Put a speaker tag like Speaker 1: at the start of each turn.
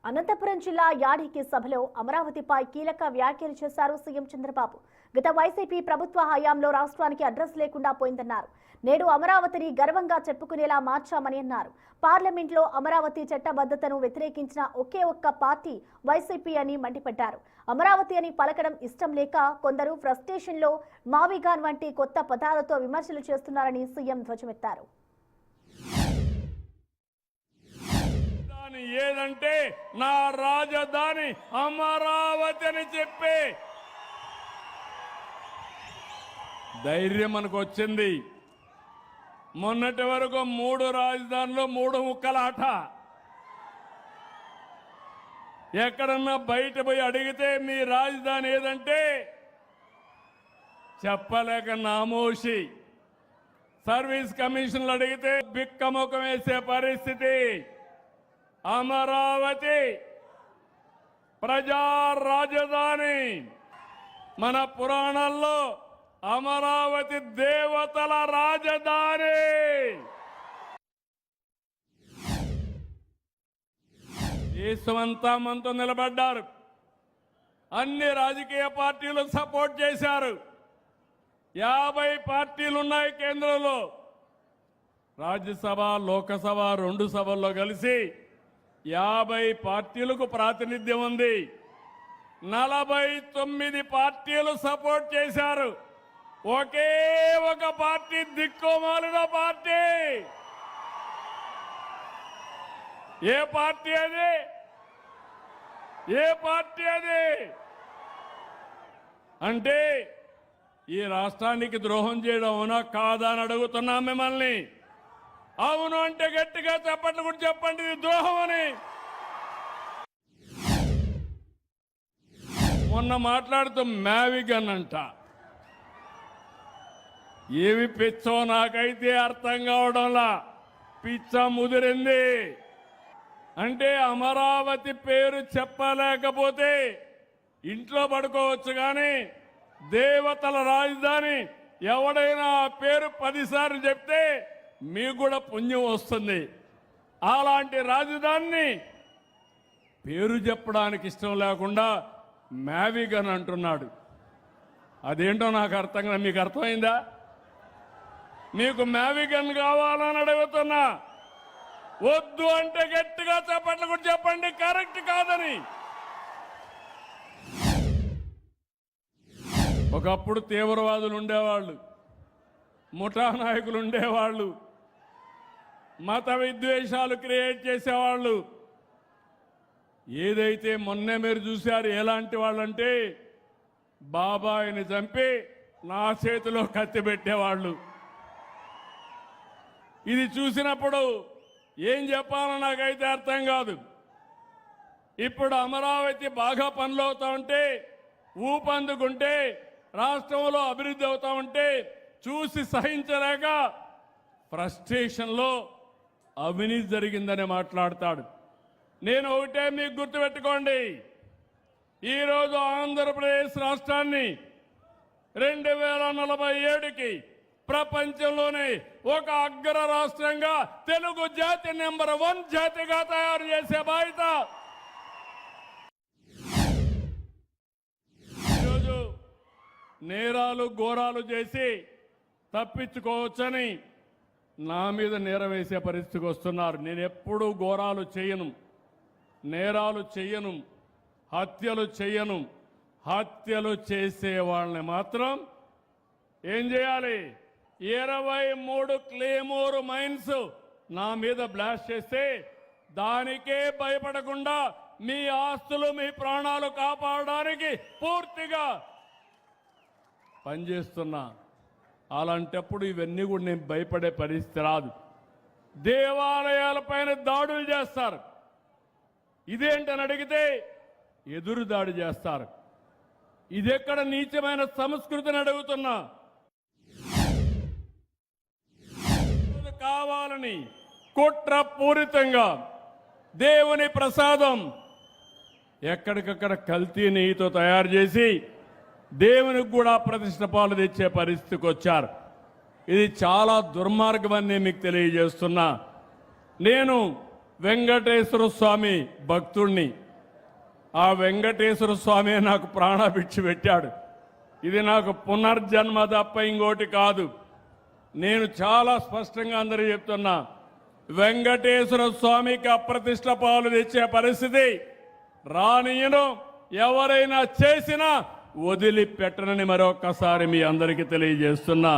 Speaker 1: అనంతపురం జిల్లా యాడికి సభలో అమరావతిపై కీలక వ్యాఖ్యలు చేశారు సీఎం చంద్రబాబు. గత వైసీపీ ప్రభుత్వ హయాంలో రాష్ట్రానికి అడ్రస్ లేకుండా పోయిందన్నారు. నేడు అమరావతిని గర్వంగా చెప్పుకునేలా మార్చామని అన్నారు. పార్లమెంట్లో అమరావతి చట్టబద్ధతను వ్యతిరేకించిన ఒకే ఒక్క పార్టీ వైసీపీ అని మండిపడ్డారు. అమరావతి అని పలకడం ఇష్టం లేక కొందరు ఫ్రస్ట్రేషన్లో మావిగాన్ వంటి కొత్త పదాలతో విమర్శలు చేస్తున్నారని సీఎం ధ్వజమెత్తారు.
Speaker 2: ఏదంటే నా రాజధాని అమరావతి అని చెప్పే ధైర్యం మనకు వచ్చింది. మొన్నటి వరకు 3 రాజధానులు 3 ముక్కలాట. ఎక్కడన్నా బయట పోయి అడిగితే మీ రాజధాని ఏదంటే చెప్పలేక నామోషి. సర్వీస్ కమిషన్లు అడిగితే బిక్కముఖం వేసే పరిస్థితి. అమరావతి ప్రజా రాజధాని. మన పురాణాల్లో అమరావతి దేవతల రాజధాని. దేశమంతా మనతో నిలబడ్డారు. అన్ని రాజకీయ పార్టీలు సపోర్ట్ చేశారు. 50 పార్టీలు ఉన్నాయి కేంద్రంలో. రాజ్యసభ లోకసభ 2 సభల్లో కలిసి 50 పార్టీలకు ప్రాతినిధ్యం ఉంది. 49 పార్టీలు సపోర్ట్ చేశారు. ఒకే ఒక పార్టీ దిక్కుమాలిన పార్టీ. ఏ పార్టీ అది? ఏ పార్టీ అది? అంటే ఈ రాష్ట్రానికి ద్రోహం చేయడం అవునా కాదా అని అడుగుతున్నాం మిమ్మల్ని. అవును అంటే గట్టిగా చెప్పట్లు కూడా చెప్పండి, ఇది ద్రోహం అని. మొన్న మాట్లాడుతూ మ్యావిగన్ అంట. ఏమి పిచ్చో నాకైతే అర్థం కావడంలా. పిచ్చ ముదిరింది. అంటే అమరావతి పేరు చెప్పలేకపోతే ఇంట్లో పడుకోవచ్చు, కానీ దేవతల రాజధాని ఎవడైనా ఆ పేరు 10 సార్లు చెప్తే మీకు కూడా పుణ్యం వస్తుంది. అలాంటి రాజధానిని పేరు చెప్పడానికి ఇష్టం లేకుండా మ్యావిగన్ అంటున్నాడు. అదేంటో నాకు అర్థం కాదు. మీకు అర్థమైందా? మీకు మ్యావిగన్ కావాలని అడుగుతున్నా. వద్దు అంటే గట్టిగా చెప్పట్లు కూడా చెప్పండి, కరెక్ట్ కాదని. ఒకప్పుడు తీవ్రవాదులు ఉండేవాళ్ళు, ముఠా నాయకులు ఉండేవాళ్ళు, మత విద్వేషాలు క్రియేట్ చేసేవాళ్ళు. ఏదైతే మొన్నే మీరు చూశారు ఎలాంటి వాళ్ళంటే బాబాయిని చంపి నా చేతిలో కత్తి పెట్టేవాళ్ళు. ఇది చూసినప్పుడు ఏం చెప్పాలో నాకైతే అర్థం కాదు. ఇప్పుడు అమరావతి బాగా పనులు అవుతా ఉంటే, ఊపందుకుంటే, రాష్ట్రంలో అభివృద్ధి అవుతా ఉంటే చూసి సహించలేక ఫ్రస్ట్రేషన్లో అవినీతి జరిగిందని మాట్లాడతాడు. నేను ఒకటే మీకు గుర్తుపెట్టుకోండి. ఈరోజు ఆంధ్రప్రదేశ్ రాష్ట్రాన్ని 2047కి ప్రపంచంలోనే ఒక అగ్ర రాష్ట్రంగా తెలుగు జాతి నెంబర్ 1 జాతిగా తయారు చేసే బాధ్యత ఈరోజు నేరాలు ఘోరాలు చేసి తప్పించుకోవచ్చని నా మీద నేరం వేసే పరిస్థితికి వస్తున్నారు. నేను ఎప్పుడూ ఘోరాలు చేయను, నేరాలు చేయను, హత్యలు చేయను. హత్యలు చేసే వాళ్ళని మాత్రం ఏం చేయాలి? 23 క్లేమోర్ మైన్స్ నా మీద బ్లాస్ట్ చేస్తే దానికే భయపడకుండా మీ ఆస్తులు మీ ప్రాణాలు కాపాడడానికి పూర్తిగా పనిచేస్తున్నా. అలాంటప్పుడు ఇవన్నీ కూడా నేను భయపడే పరిస్థితి రాదు. దేవాలయాలపైన దాడులు చేస్తారు. ఇదేంటని అడిగితే ఎదురు దాడి చేస్తారు. ఇదెక్కడ నీచమైన సంస్కృతిని అడుగుతున్నా. కావాలని కుట్రపూరితంగా దేవుని ప్రసాదం ఎక్కడికక్కడ కల్తీ నెయ్యితో తయారు చేసి దేవునికి కూడా ప్రతిష్ట పాలు తెచ్చే పరిస్థితికి వచ్చారు. ఇది చాలా దుర్మార్గం అని మీకు తెలియజేస్తున్నా. నేను వెంకటేశ్వర స్వామి భక్తుణ్ణి. ఆ వెంకటేశ్వర స్వామి నాకు ప్రాణభిక్ష పెట్టాడు. ఇది నాకు పునర్జన్మ తప్ప ఇంకోటి కాదు. నేను చాలా స్పష్టంగా అందరూ చెప్తున్నా, వెంకటేశ్వర స్వామికి అప్రతిష్ట పాలు తెచ్చే పరిస్థితి రానియను. ఎవరైనా చేసినా వదిలిపెట్టనని మరొక్కసారి మీ అందరికీ తెలియజేస్తున్నా.